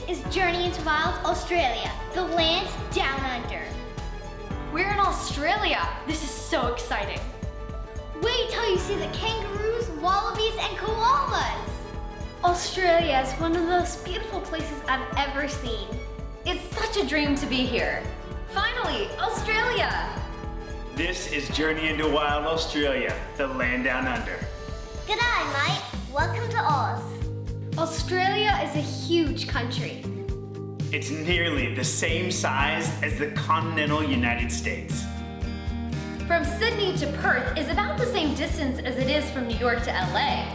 is Journey into Wild Australia, the land down under. We're in Australia. This is so exciting. Wait till you see the kangaroos, wallabies, and koalas. Australia is one of the most beautiful places I've ever seen. It's such a dream to be here. Finally, Australia! This is Journey into Wild Australia, the land down under. G'day, mate. Welcome to Oz. Australia is a huge country. It's nearly the same size as the continental United States. From Sydney to Perth is about the same distance as it is from New York to LA.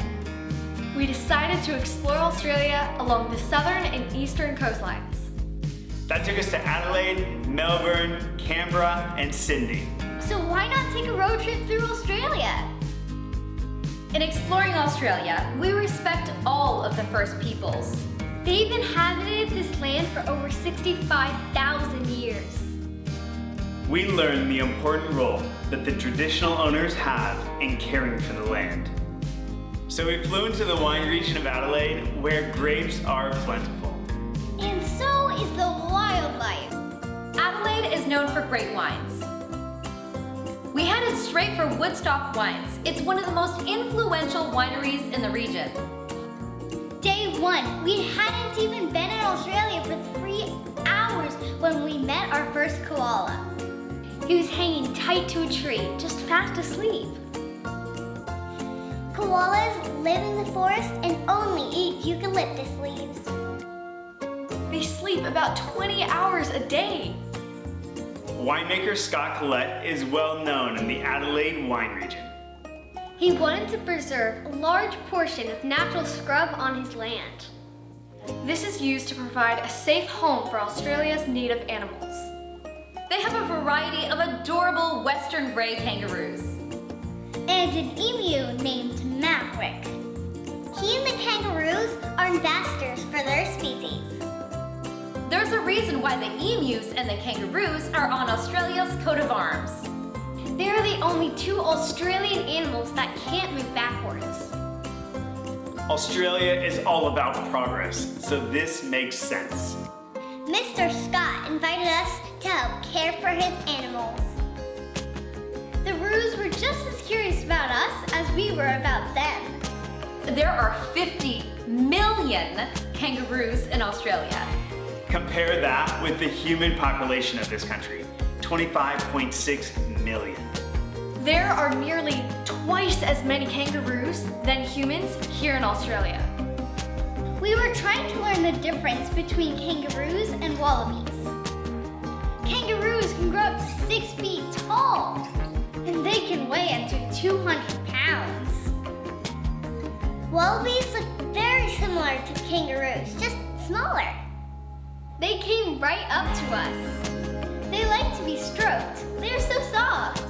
We decided to explore Australia along the southern and eastern coastlines. That took us to Adelaide, Melbourne, Canberra, and Sydney. So why not take a road trip through Australia? In exploring Australia, we respect all of the First Peoples. They've inhabited this land for over 65,000 years. We learned the important role that the traditional owners have in caring for the land. So we flew into the wine region of Adelaide, where grapes are plentiful. And so is the wildlife. Adelaide is known for great wines. We headed straight for Woodstock Wines. It's one of the most influential wineries in the region. Day one, we hadn't even been in Australia for 3 hours when we met our first koala. He was hanging tight to a tree, just fast asleep. Koalas live in the forest and only eat eucalyptus leaves. They sleep about 20 hours a day. Winemaker Collett is well known in the Adelaide wine region. He wanted to preserve a large portion of natural scrub on his land. This is used to provide a safe home for Australia's native animals. They have a variety of adorable western grey kangaroos. And an emu named Maverick. He and the kangaroos are ambassadors for their species. There's a reason why the emus and the kangaroos are on Australia's coat of arms. They are the only 2 Australian animals that can't move backwards. Australia is all about progress, so this makes sense. Mr. Scott invited us to help care for his animals. The roos were just as curious about us as we were about them. There are 50 million kangaroos in Australia. Compare that with the human population of this country, 25.6 million. There are nearly twice as many kangaroos than humans here in Australia. We were trying to learn the difference between kangaroos and wallabies. Kangaroos can grow up to 6 feet tall, and they can weigh up to 200 pounds. Wallabies look very similar to kangaroos, just smaller. They came right up to us. They like to be stroked. They're so soft.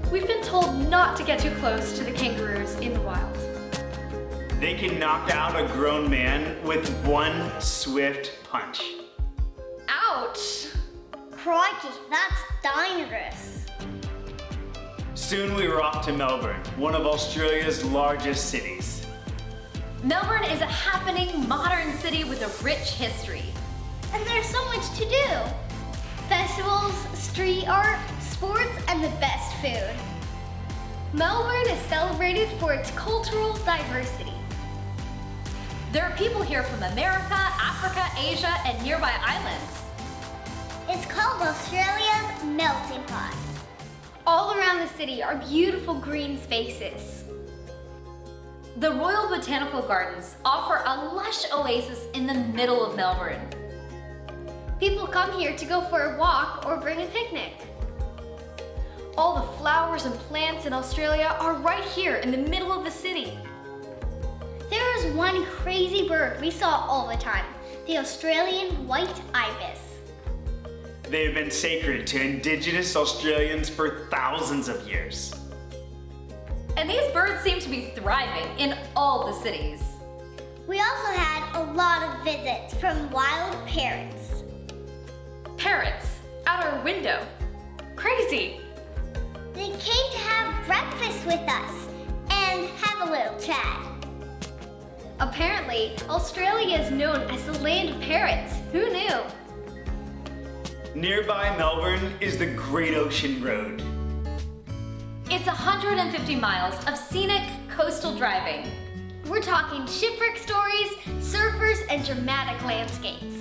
We've been told not to get too close to the kangaroos in the wild. They can knock out a grown man with one swift punch. Ouch! Crikey, that's dangerous. Soon we were off to Melbourne, one of Australia's largest cities. Melbourne is a happening modern city with a rich history. And there's so much to do. Festivals, street art, sports, and the best food. Melbourne is celebrated for its cultural diversity. There are people here from America, Africa, Asia, and nearby islands. It's called Australia's melting pot. All around the city are beautiful green spaces. The Royal Botanical Gardens offer a lush oasis in the middle of Melbourne. People come here to go for a walk or bring a picnic. All the flowers and plants in Australia are right here in the middle of the city. There is one crazy bird we saw all the time, the Australian white ibis. They have been sacred to Indigenous Australians for thousands of years. And these birds seem to be thriving in all the cities. We also had a lot of visits from wild parrots. Parrots at our window. Crazy! They came to have breakfast with us and have a little chat. Apparently, Australia is known as the land of parrots. Who knew? Nearby Melbourne is the Great Ocean Road. It's 150 miles of scenic coastal driving. We're talking shipwreck stories, surfers, and dramatic landscapes.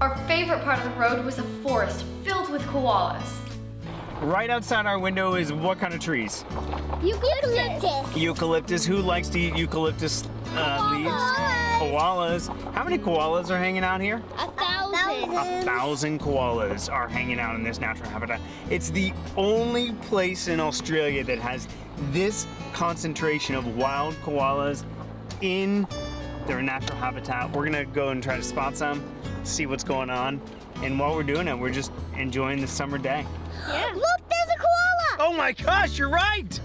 Our favorite part of the road was a forest filled with koalas. Right outside our window is what kind of trees? Eucalyptus. Eucalyptus. Who likes to eat eucalyptus leaves? Koalas. How many koalas are hanging out here? 1,000. 1,000 koalas are hanging out in this natural habitat. It's the only place in Australia that has this concentration of wild koalas in their natural habitat. We're gonna go and try to spot some, see what's going on. And while we're doing it, we're just enjoying the summer day. Yeah. Look, there's a koala! Oh my gosh, you're right!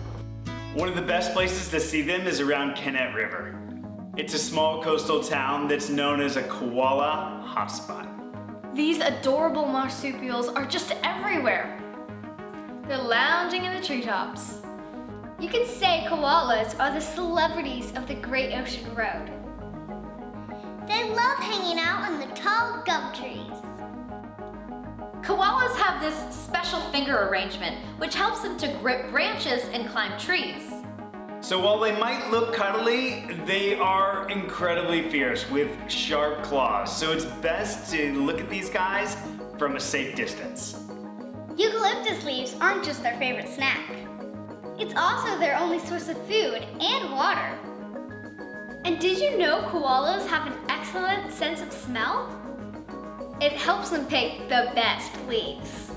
One of the best places to see them is around Kennett River. It's a small coastal town that's known as a koala hotspot. These adorable marsupials are just everywhere. They're lounging in the treetops. You can say koalas are the celebrities of the Great Ocean Road. They love hanging out on the tall gum trees. Koalas have this special finger arrangement, which helps them to grip branches and climb trees. So while they might look cuddly, they are incredibly fierce with sharp claws. So it's best to look at these guys from a safe distance. Eucalyptus leaves aren't just their favorite snack. It's also their only source of food and water. And did you know koalas have an excellent sense of smell? It helps them pick the best leaves.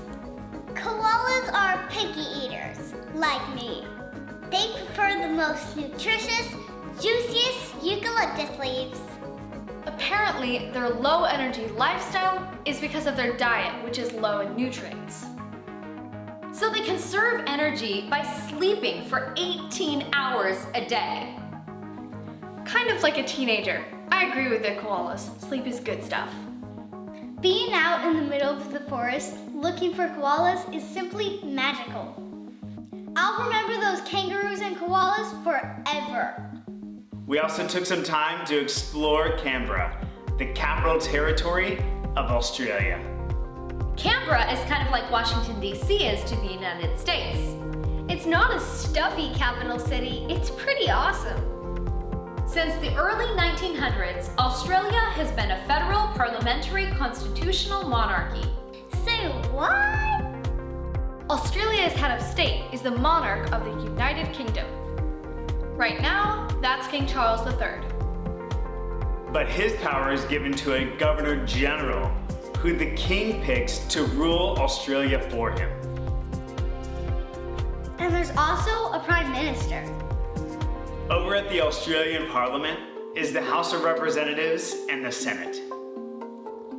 Koalas are picky eaters, like me. They prefer the most nutritious, juiciest eucalyptus leaves. Apparently, their low energy lifestyle is because of their diet, which is low in nutrients. So they conserve energy by sleeping for 18 hours a day. Kind of like a teenager. I agree with the koalas. Sleep is good stuff. Being out in the middle of the forest looking for koalas is simply magical. I'll remember those kangaroos and koalas forever. We also took some time to explore Canberra, the capital territory of Australia. Canberra is kind of like Washington, D.C. is to the United States. It's not a stuffy capital city, it's pretty awesome. Since the early 1900s, Australia has been a federal parliamentary constitutional monarchy. Say what? Australia's head of state is the monarch of the United Kingdom. Right now, that's King Charles III. But his power is given to a Governor General, who the King picks to rule Australia for him. And there's also a Prime Minister. Over at the Australian Parliament is the House of Representatives and the Senate.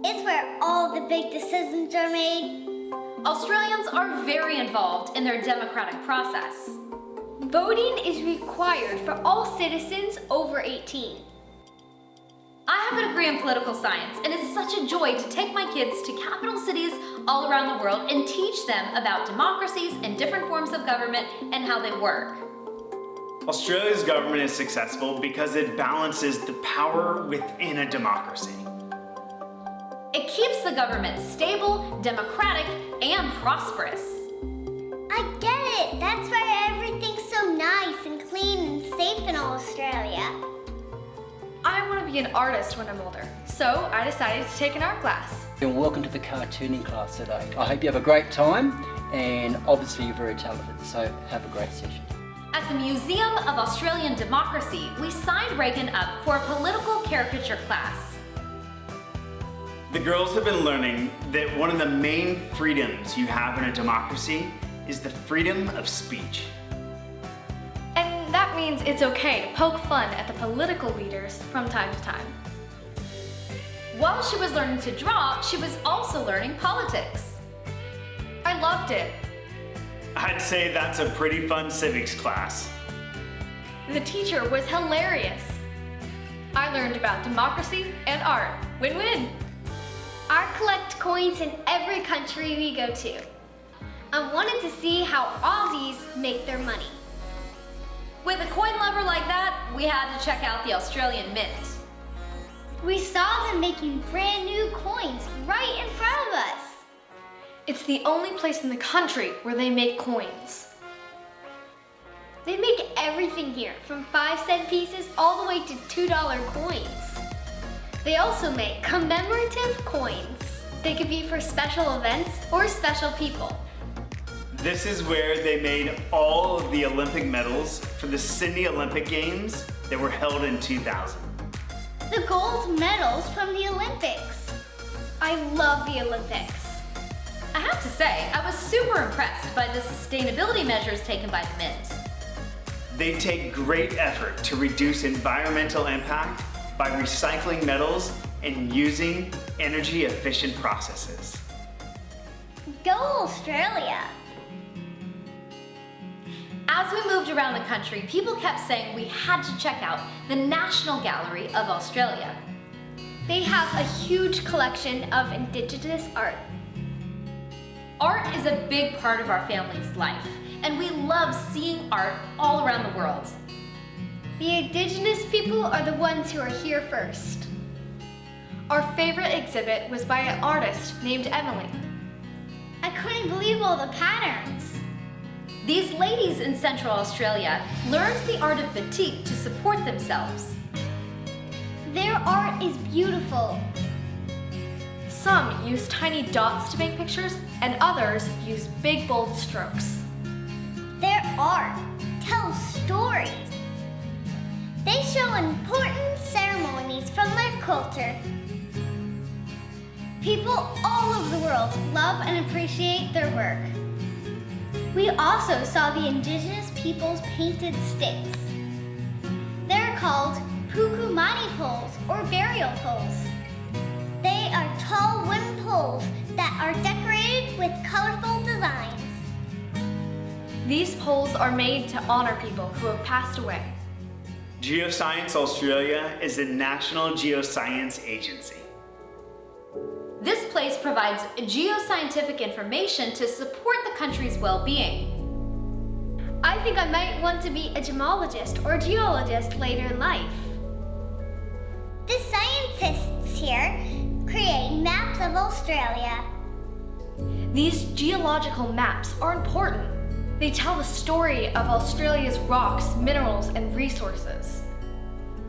It's where all the big decisions are made. Australians are very involved in their democratic process. Voting is required for all citizens over 18. I have a degree in political science, and it's such a joy to take my kids to capital cities all around the world and teach them about democracies and different forms of government and how they work. Australia's government is successful because it balances the power within a democracy. It keeps the government stable, democratic, and prosperous. I get it. That's why everything's so nice and clean and safe in Australia. I want to be an artist when I'm older, so I decided to take an art class. And welcome to the cartooning class today. I hope you have a great time, and obviously you're very talented, so have a great session. At the Museum of Australian Democracy, we signed Reagan up for a political caricature class. The girls have been learning that one of the main freedoms you have in a democracy is the freedom of speech. And that means it's okay to poke fun at the political leaders from time to time. While she was learning to draw, she was also learning politics. I loved it. I'd say that's a pretty fun civics class. The teacher was hilarious. I learned about democracy and art. Win-win. I collect coins in every country we go to. I wanted to see how Aussies make their money. With a coin lover like that, we had to check out the Australian Mint. We saw them making brand new coins right in front of us. It's the only place in the country where they make coins. They make everything here, from 5-cent pieces all the way to $2 coins. They also make commemorative coins. They could be for special events or special people. This is where they made all of the Olympic medals for the Sydney Olympic Games that were held in 2000. The gold medals from the Olympics. I love the Olympics. I have to say, I was super impressed by the sustainability measures taken by the Mint. They take great effort to reduce environmental impact by recycling metals and using energy-efficient processes. Go Australia! As we moved around the country, people kept saying we had to check out the National Gallery of Australia. They have a huge collection of Indigenous art. Art is a big part of our family's life, and we love seeing art all around the world. The Indigenous people are the ones who are here first. Our favorite exhibit was by an artist named Emily. I couldn't believe all the patterns. These ladies in Central Australia learned the art of batik to support themselves. Their art is beautiful. Some use tiny dots to make pictures, and others use big, bold strokes. Their art tells stories. They show important ceremonies from their culture. People all over the world love and appreciate their work. We also saw the Indigenous people's painted sticks. They're called pukumani poles or burial poles. They are tall wooden poles that are decorated with colorful designs. These poles are made to honor people who have passed away. Geoscience Australia is the national geoscience agency. This place provides geoscientific information to support the country's well-being. I think I might want to be a gemologist or geologist later in life. The scientists here create maps of Australia. These geological maps are important. They tell the story of Australia's rocks, minerals, and resources.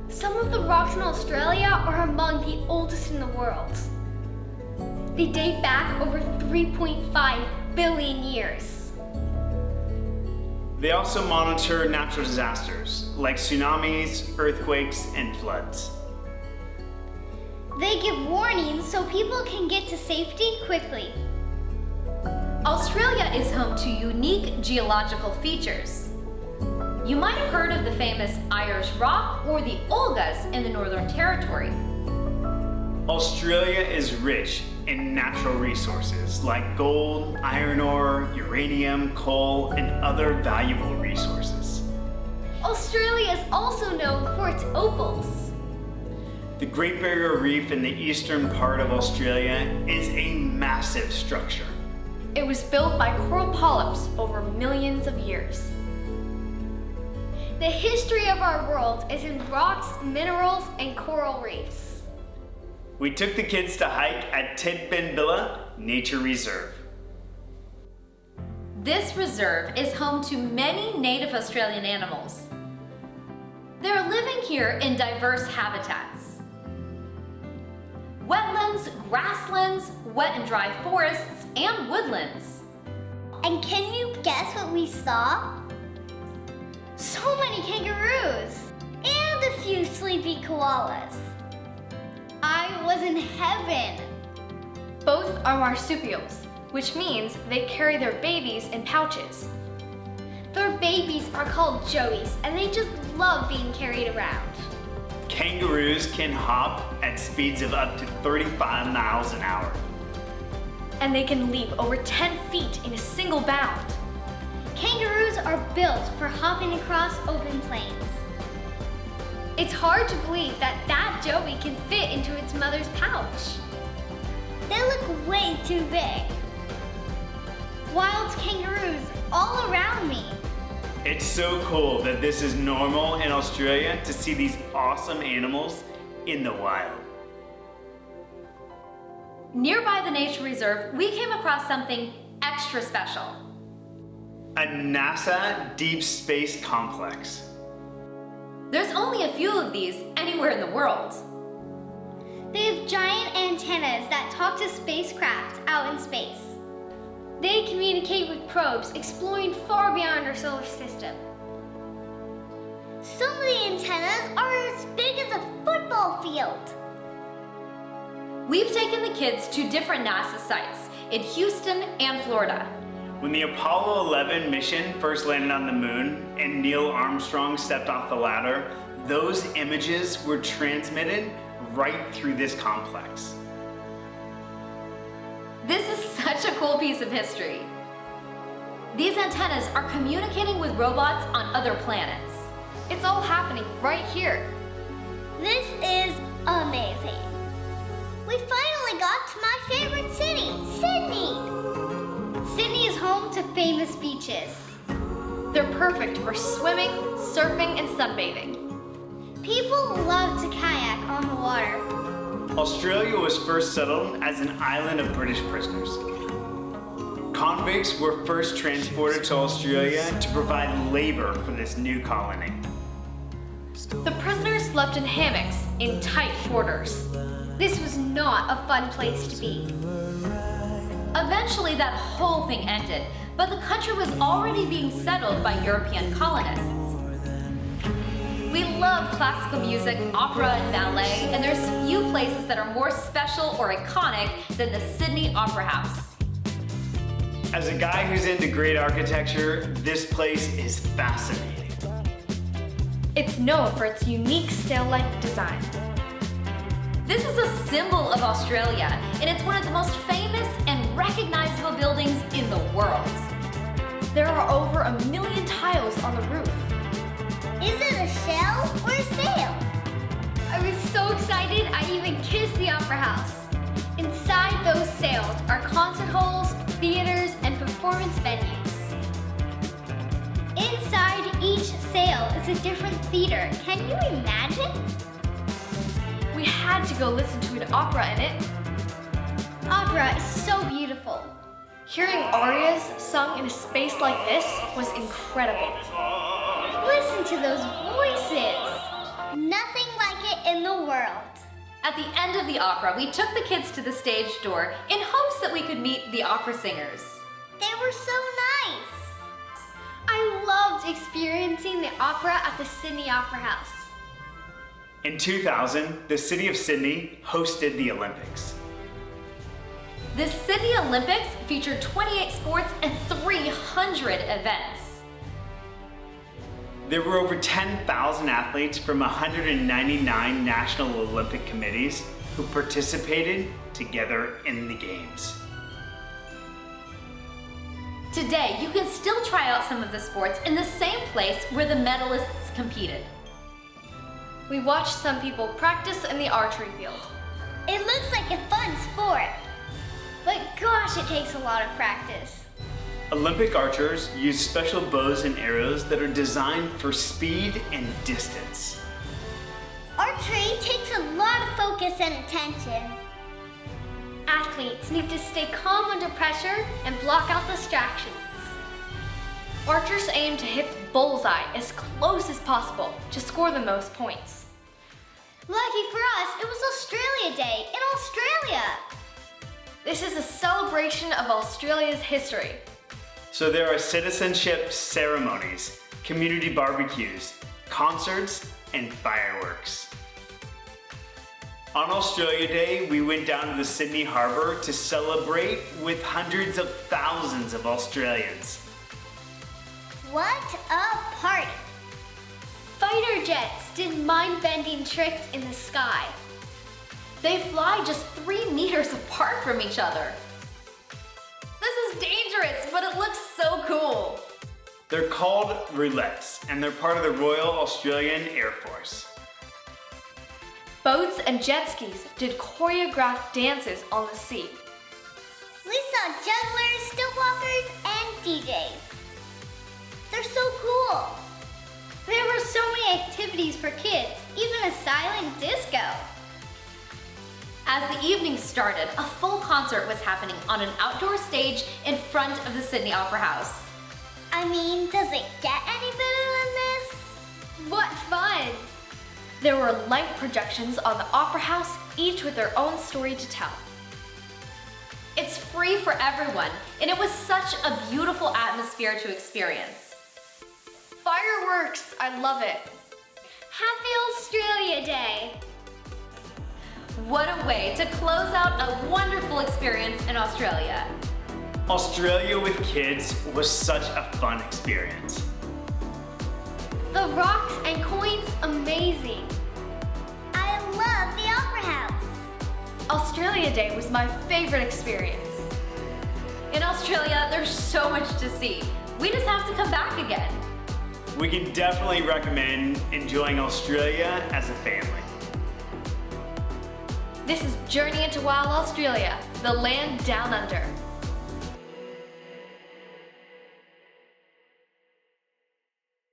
Some of the rocks in Australia are among the oldest in the world. They date back over 3.5 billion years. They also monitor natural disasters like tsunamis, earthquakes, and floods. They give warnings so people can get to safety quickly. Australia is home to unique geological features. You might have heard of the famous Irish Rock or the Olgas in the Northern Territory. Australia is rich in natural resources like gold, iron ore, uranium, coal, and other valuable resources. Australia is also known for its opals. The Great Barrier Reef in the eastern part of Australia is a massive structure. It was built by coral polyps over millions of years. The history of our world is in rocks, minerals, and coral reefs. We took the kids to hike at Tidbinbilla Nature Reserve. This reserve is home to many native Australian animals. They're living here in diverse habitats. Wetlands, grasslands, wet and dry forests, and woodlands. And can you guess what we saw? So many kangaroos and a few sleepy koalas. I was in heaven. Both are marsupials, which means they carry their babies in pouches. Their babies are called joeys, and they just love being carried around. Kangaroos can hop at speeds of up to 35 miles an hour. And they can leap over 10 feet in a single bound. Kangaroos are built for hopping across open plains. It's hard to believe that joey can fit into its mother's pouch. They look way too big. Wild kangaroos all around me. It's so cool that this is normal in Australia to see these awesome animals in the wild. Nearby the nature reserve, we came across something extra special. A NASA Deep Space Complex. There's only a few of these anywhere in the world. They have giant antennas that talk to spacecraft out in space. They communicate with probes exploring far beyond our solar system. Some of the antennas are as big as a football field. We've taken the kids to different NASA sites in Houston and Florida. When the Apollo 11 mission first landed on the moon and Neil Armstrong stepped off the ladder, those images were transmitted right through this complex. This is such a cool piece of history. These antennas are communicating with robots on other planets. It's all happening right here. This is amazing. We finally got to my favorite city, Sydney. Sydney is home to famous beaches. They're perfect for swimming, surfing, and sunbathing. People love to kayak on the water. Australia was first settled as an island of British prisoners. Convicts were first transported to Australia to provide labor for this new colony. The prisoners slept in hammocks in tight quarters. This was not a fun place to be. Eventually, that whole thing ended, but the country was already being settled by European colonists. We love classical music, opera, and ballet, and there's few places that are more special or iconic than the Sydney Opera House. As a guy who's into great architecture, this place is fascinating. It's known for its unique sail-like design. This is a symbol of Australia, and it's one of the most famous and recognizable buildings in the world. There are over 1 million tiles on the roof. Is it a shell or a sail? I was so excited I even kissed the Opera House. Inside those sails are concert halls, theaters, and performance venues. Inside each sail is a different theater. Can you imagine? We had to go listen to an opera in it. Opera is so beautiful. Hearing arias sung in a space like this was incredible. Listen to those voices. Nothing like it in the world. At the end of the opera, we took the kids to the stage door in hopes that we could meet the opera singers. They were so nice. I loved experiencing the opera at the Sydney Opera House. In 2000, the city of Sydney hosted the Olympics. The Sydney Olympics featured 28 sports and 300 events. There were over 10,000 athletes from 199 national Olympic committees who participated together in the games. Today, you can still try out some of the sports in the same place where the medalists competed. We watched some people practice in the archery field. It looks like a fun sport. But gosh, it takes a lot of practice. Olympic archers use special bows and arrows that are designed for speed and distance. Archery takes a lot of focus and attention. Athletes need to stay calm under pressure and block out distractions. Archers aim to hit the bullseye as close as possible to score the most points. Lucky for us, it was Australia Day in Australia. This is a celebration of Australia's history. So there are citizenship ceremonies, community barbecues, concerts, and fireworks. On Australia Day, we went down to the Sydney Harbour to celebrate with hundreds of thousands of Australians. What a party! Fighter jets did mind-bending tricks in the sky. They fly just 3 meters apart from each other. This is dangerous, but it looks so cool. They're called roulettes, and they're part of the Royal Australian Air Force. Boats and jet skis did choreographed dances on the sea. We saw jugglers, stilt walkers, and DJs. They're so cool. activities for kids, even a silent disco. As the evening started, a full concert was happening on an outdoor stage in front of the Sydney Opera House. I mean, does it get any better than this? What fun! There were light projections on the Opera House, each with their own story to tell. It's free for everyone, and it was such a beautiful atmosphere to experience. Fireworks! I love it. Happy Australia Day! What a way to close out a wonderful experience in Australia. Australia with kids was such a fun experience. The rocks and coins, amazing. I love the Opera House. Australia Day was my favorite experience. In Australia, there's so much to see. We just have to come back again. We can definitely recommend enjoying Australia as a family. This is Journey into Wild Australia, the land down under.